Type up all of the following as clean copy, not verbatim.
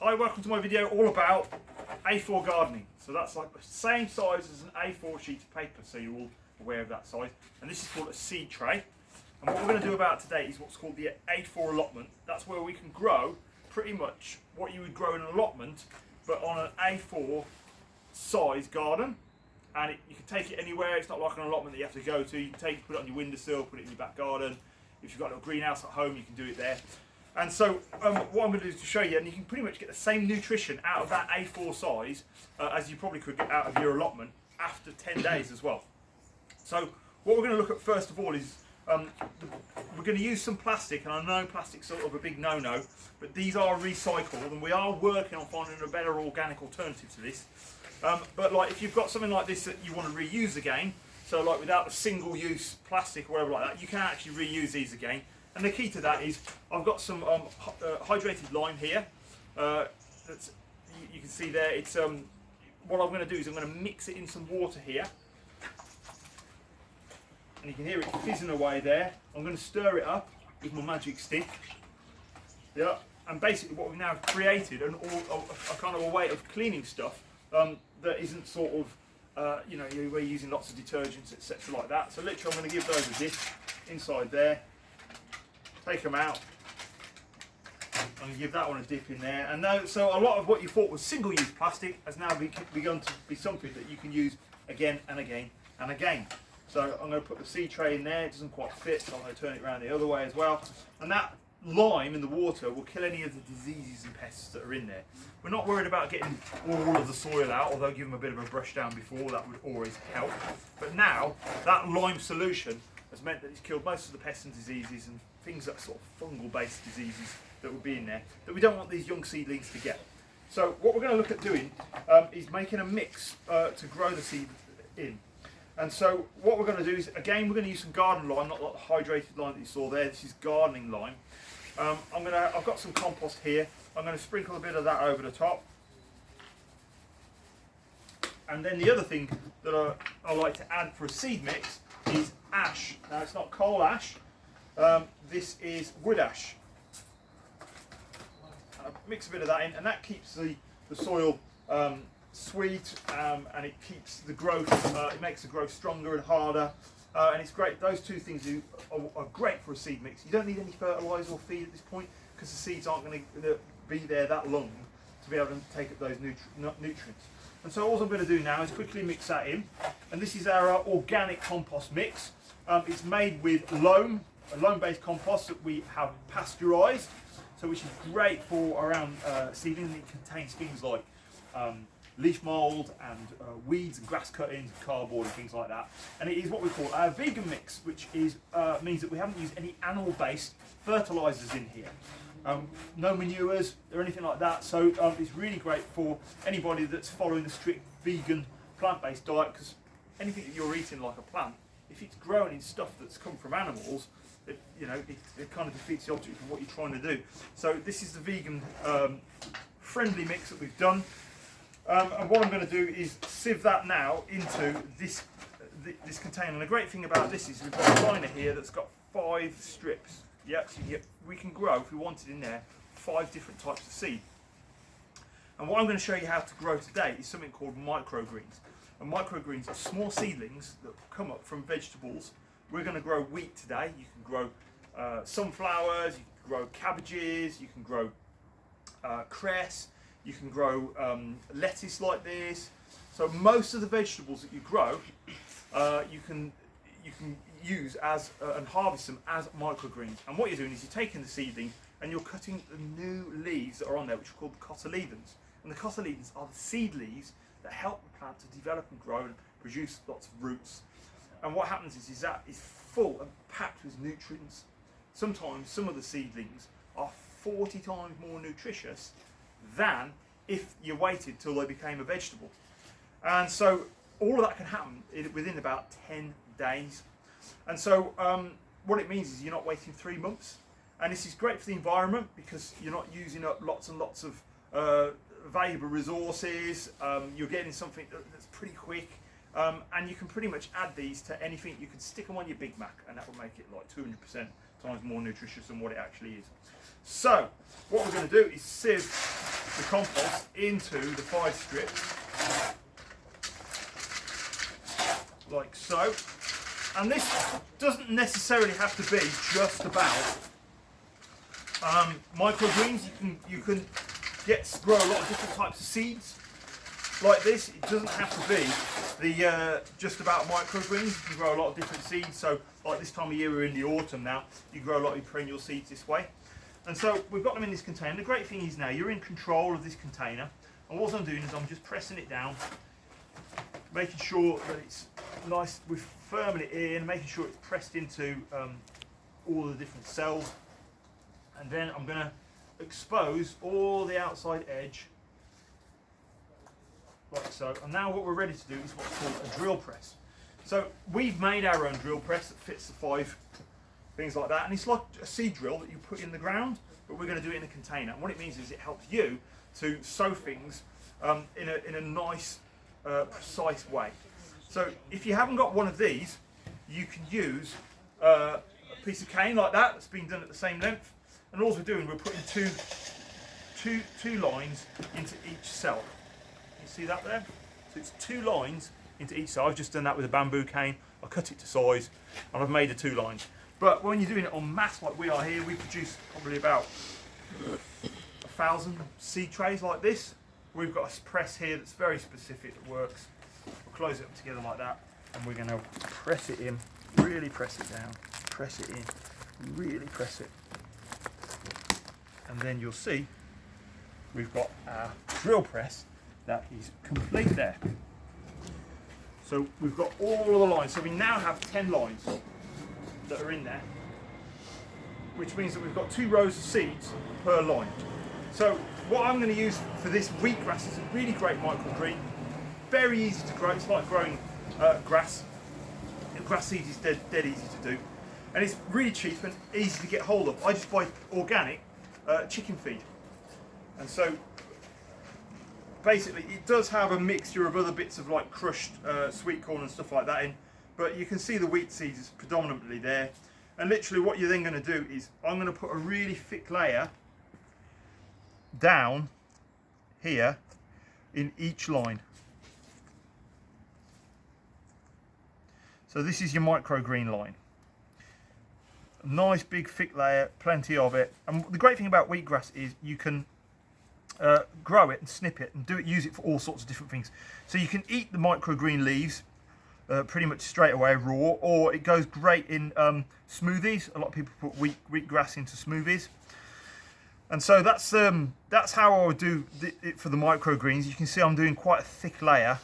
Hi, welcome to my video all about A4 gardening. So that's like the same size as an A4 sheet of paper, so you're all aware of that size. And this is called a seed tray. And what we're going to do about today is what's called the A4 allotment. That's where we can grow pretty much what you would grow in an allotment, but on an A4 size garden. And you can take it anywhere. It's not like an allotment that you have to go to. You can take it, put it on your windowsill, put it in your back garden. If you've got a little greenhouse at home, you can do it there. And so what I'm going to do is to show you, and you can pretty much get the same nutrition out of that A4 size as you probably could get out of your allotment after 10 days as well. So what we're going to look at first of all is we're going to use some plastic, and I know plastic's sort of a big no-no, but these are recycled, and we are working on finding a better organic alternative to this. But like if you've got something like this that you want to reuse again, so like without the single-use plastic or whatever like that, you can actually reuse these again. And the key to that is I've got some hydrated lime here. That's, you can see there. It's what I'm going to do is I'm going to mix it in some water here, and you can hear it fizzing away there. I'm going to stir it up with my magic stick. Yeah, and basically what we've now created a kind of a way of cleaning stuff that isn't sort of you know, we're using lots of detergents, etc. like that. So literally I'm going to give those a dip inside there. Take them out and give that one a dip in there. And now, so a lot of what you thought was single-use plastic has now begun to be something that you can use again and again and again. So I'm going to put the seed tray in there. It doesn't quite fit, so I'm going to turn it around the other way as well. And that lime in the water will kill any of the diseases and pests that are in there. We're not worried about getting all of the soil out, although give them a bit of a brush down before, that would always help. But now that lime solution has meant that it's killed most of the pests and diseases and things that are sort of fungal based diseases that would be in there that we don't want these young seedlings to get. So what we're going to look at doing is making a mix to grow the seed in. And so what we're going to do is, again, we're going to use some garden lime, not like the hydrated lime that you saw there. This is gardening lime. I've got some compost here. I'm going to sprinkle a bit of that over the top. And then the other thing that I like to add for a seed mix is ash. Now it's not coal ash. This is wood ash. And I mix a bit of that in, and that keeps the soil sweet, and it keeps the growth. It makes the growth stronger and harder, and it's great. Those two things are great for a seed mix. You don't need any fertiliser or feed at this point because the seeds aren't going to be there that long to be able to take up those nutrients. And so all I'm going to do now is quickly mix that in, and this is our organic compost mix. It's made with loam. A loam-based compost that we have pasteurised, so which is great for around seedling. It contains things like leaf mould and weeds and grass cuttings and cardboard and things like that. And it is what we call a vegan mix, which is means that we haven't used any animal-based fertilisers in here. No manures or anything like that. So it's really great for anybody that's following a strict vegan plant-based diet, because anything that you're eating like a plant, if it's grown in stuff that's come from animals, it kind of defeats the object of what you're trying to do. So this is the vegan friendly mix that we've done, and what I'm going to do is sieve that now into this container. And the great thing about this is we've got a liner here that's got 5 strips. Yeah, so we can grow, if we wanted in there, 5 different types of seed. And what I'm going to show you how to grow today is something called microgreens. And microgreens are small seedlings that come up from vegetables. We're going to grow wheat today. You can grow sunflowers, you can grow cabbages, you can grow cress, you can grow lettuce like this. So most of the vegetables that you grow, you can use as and harvest them as microgreens. And what you're doing is you're taking the seedling and you're cutting the new leaves that are on there, which are called the cotyledons. And the cotyledons are the seed leaves that help the plant to develop and grow and produce lots of roots. And what happens is that is full and packed with nutrients. Sometimes some of the seedlings are 40 times more nutritious than if you waited till they became a vegetable. And so all of that can happen within about 10 days. And so what it means is you're not waiting 3 months. And this is great for the environment because you're not using up lots and lots of valuable resources. You're getting something that's pretty quick. And you can pretty much add these to anything. You can stick them on your Big Mac and that will make it like 200% times more nutritious than what it actually is. So what we're going to do is sieve the compost into the 5 strips, like so. And this doesn't necessarily have to be just about microgreens. You can grow a lot of different types of seeds like this. It doesn't have to be just about microgreens. You can grow a lot of different seeds. So like this time of year, we're in the autumn now, you grow a lot of perennial seeds this way. And so we've got them in this container. The great thing is now you're in control of this container, and what I'm doing is I'm just pressing it down, making sure that it's nice, we're firming it in, making sure it's pressed into all the different cells. And then I'm going to expose all the outside edge like so. And now what we're ready to do is what's called a drill press. So we've made our own drill press that fits the 5 things like that, and it's like a seed drill that you put in the ground, but we're going to do it in a container. And what it means is it helps you to sow things in a nice precise way. So if you haven't got one of these, you can use a piece of cane like that that's been done at the same length, and all we're doing, we're putting two lines into each cell. You see that there? So it's 2 lines into each cell. I've just done that with a bamboo cane. I cut it to size and I've made the 2 lines. But when you're doing it en masse like we are here, we produce probably about 1,000 seed trays like this. We've got a press here that's very specific that works. We'll close it up together like that, and we're going to press it in, really press it down, press it in, really press it. And then you'll see we've got our drill press that is complete there. So we've got all of the lines. So we now have 10 lines that are in there, which means that we've got 2 rows of seeds per line. So what I'm going to use for this wheatgrass is a really great microgreen, very easy to grow. It's like growing grass. Grass seeds is dead easy to do, and it's really cheap and easy to get hold of. I just buy organic chicken feed, and so basically it does have a mixture of other bits of like crushed sweet corn and stuff like that in, but you can see the wheat seeds is predominantly there. And literally what you're then going to do is I'm going to put a really thick layer down here in each line. So this is your microgreen line. A nice big thick layer, plenty of it. And the great thing about wheatgrass is you can grow it and snip it and use it for all sorts of different things. So you can eat the microgreen leaves pretty much straight away raw, or it goes great in smoothies. A lot of people put wheatgrass into smoothies. And so that's how I would do it for the microgreens. You can see I'm doing quite a thick layer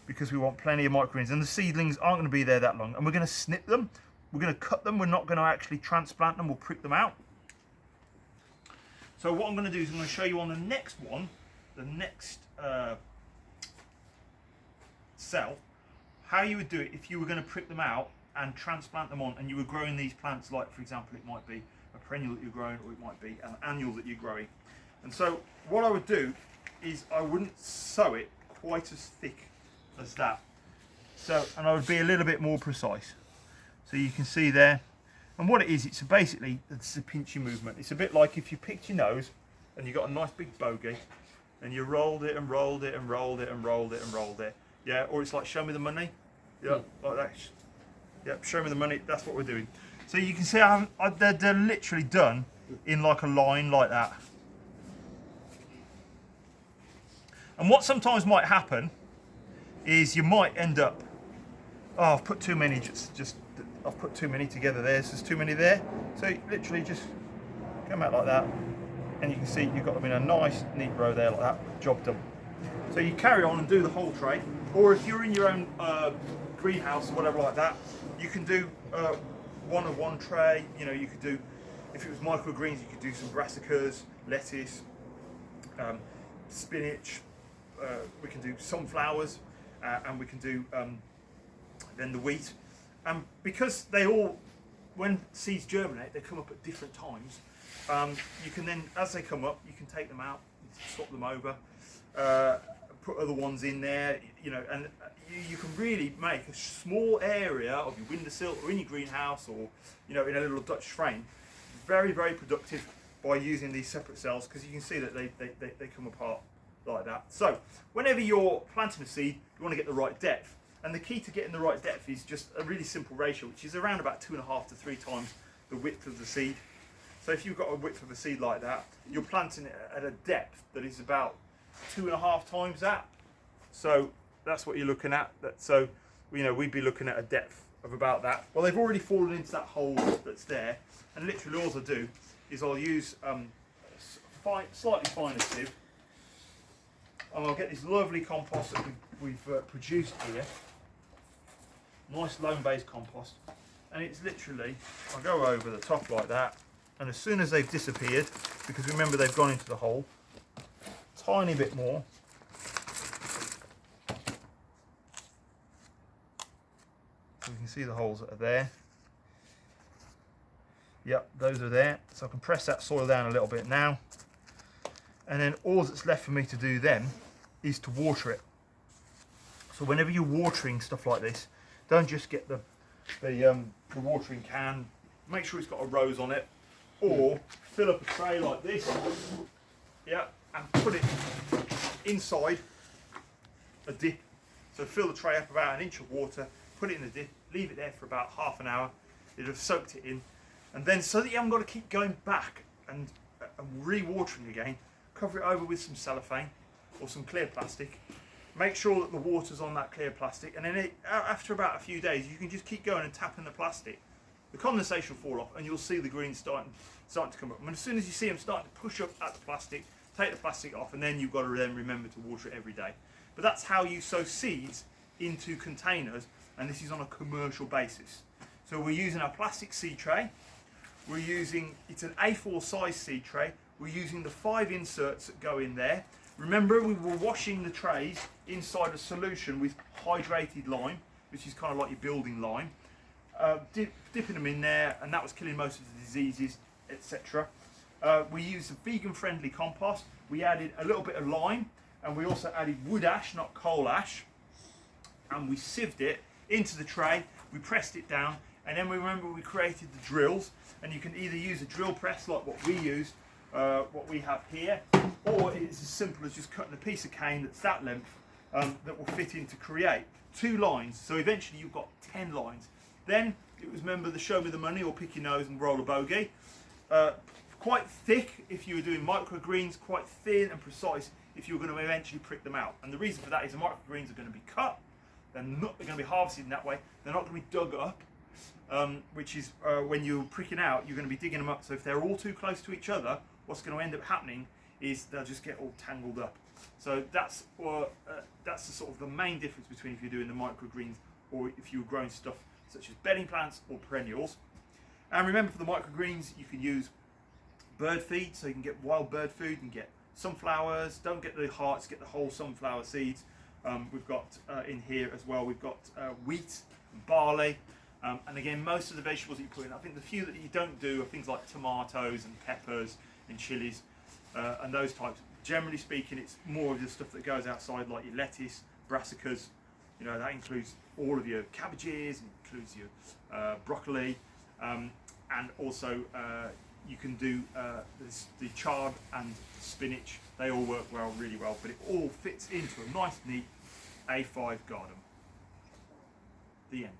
because we want plenty of microgreens, and the seedlings aren't going to be there that long. And we're going to snip them, we're going to cut them, we're not going to actually transplant them, we'll prick them out. So what I'm going to do is I'm going to show you on the next one, the next cell, how you would do it if you were going to prick them out and transplant them on, and you were growing these plants, like for example it might be a perennial that you're growing, or it might be an annual that you're growing. And so what I would do is I wouldn't sow it quite as thick as that. So, and I would be a little bit more precise. So you can see there, and what it is, it's basically it's a pinchy movement. It's a bit like if you picked your nose and you got a nice big bogey and you rolled it and rolled it and rolled it and rolled it and rolled it. Yeah, or it's like show me the money. Yeah, like that. Yep, show me the money. That's what we're doing. So you can see they're literally done in like a line like that. And what sometimes might happen is you might end up, oh, I've put too many, I've put too many together there, so there's too many there. So you literally just come out like that, and you can see you've got them in a nice, neat row there like that, job done. So you carry on and do the whole tray, or if you're in your own greenhouse or whatever like that, you can do one of one tray. You know, you could do, if it was microgreens, you could do some brassicas, lettuce, spinach, we can do sunflowers, and we can do then the wheat. And because they all, when seeds germinate, they come up at different times. You can then, as they come up, you can take them out, swap them over, put other ones in there, you know, and you can really make a small area of your windowsill or in your greenhouse, or, you know, in a little Dutch frame, very, very productive by using these separate cells, because you can see that they come apart like that. So whenever you're planting a seed, you want to get the right depth. And the key to getting the right depth is just a really simple ratio, which is around about 2.5 to 3 times the width of the seed. So if you've got a width of a seed like that, you're planting it at a depth that is about 2.5 times that. So that's what you're looking at. So, you know, we'd be looking at a depth of about that. Well, they've already fallen into that hole that's there, and literally all I do is I'll use slightly finer sieve, and I'll get this lovely compost that we've produced here. Nice loam-based compost, and it's literally, I go over the top like that, and as soon as they've disappeared, because remember they've gone into the hole, tiny bit more. So you can see the holes that are there. Yep, those are there. So I can press that soil down a little bit now, and then all that's left for me to do then is to water it. So whenever you're watering stuff like this, don't just get the watering can. Make sure it's got a rose on it, or fill up a tray like this, yeah, and put it inside a dip. So fill the tray up about 1 inch of water, put it in the dip, leave it there for about half an hour. It'll have soaked it in, and then so that you haven't got to keep going back and re-watering again, cover it over with some cellophane or some clear plastic. Make sure that the water's on that clear plastic, and then after about a few days you can just keep going and tapping the plastic. The condensation will fall off and you'll see the greens starting to come up. And as soon as you see them starting to push up at the plastic, take the plastic off, and then you've got to then remember to water it every day. But that's how you sow seeds into containers, and this is on a commercial basis. So we're using our plastic seed tray. It's an A4 size seed tray. We're using the 5 inserts that go in there. Remember, we were washing the trays inside a solution with hydrated lime, which is kind of like your building lime, dipping them in there, and that was killing most of the diseases, etc. We used a vegan-friendly compost. We added a little bit of lime, and we also added wood ash, not coal ash, and we sieved it into the tray. We pressed it down, and then we created the drills, and you can either use a drill press like what we use, what we have here, or it's as simple as just cutting a piece of cane that's that length that will fit in to create 2 lines. So eventually you've got 10 lines. Then it was, remember, the show me the money or pick your nose and roll a bogey. Quite thick if you were doing microgreens, quite thin and precise if you were going to eventually prick them out. And the reason for that is the microgreens are going to be cut, they're going to be harvested in that way, they're not going to be dug up, which is when you're pricking out, you're going to be digging them up. So if they're all too close to each other, what's going to end up happening is they'll just get all tangled up. So that's the sort of the main difference between if you're doing the microgreens or if you're growing stuff such as bedding plants or perennials. And remember, for the microgreens, you can use bird feed, so you can get wild bird food, you can get sunflowers. Don't get the hearts, get the whole sunflower seeds. We've got in here as well, we've got wheat and barley. And again, most of the vegetables that you put in, I think the few that you don't do are things like tomatoes and peppers and chilies and those types. Generally speaking, it's more of the stuff that goes outside, like your lettuce, brassicas. You know, that includes all of your cabbages, includes your broccoli, and also you can do the chard and spinach. They all work really well, but it all fits into a nice, neat A5 garden. The end.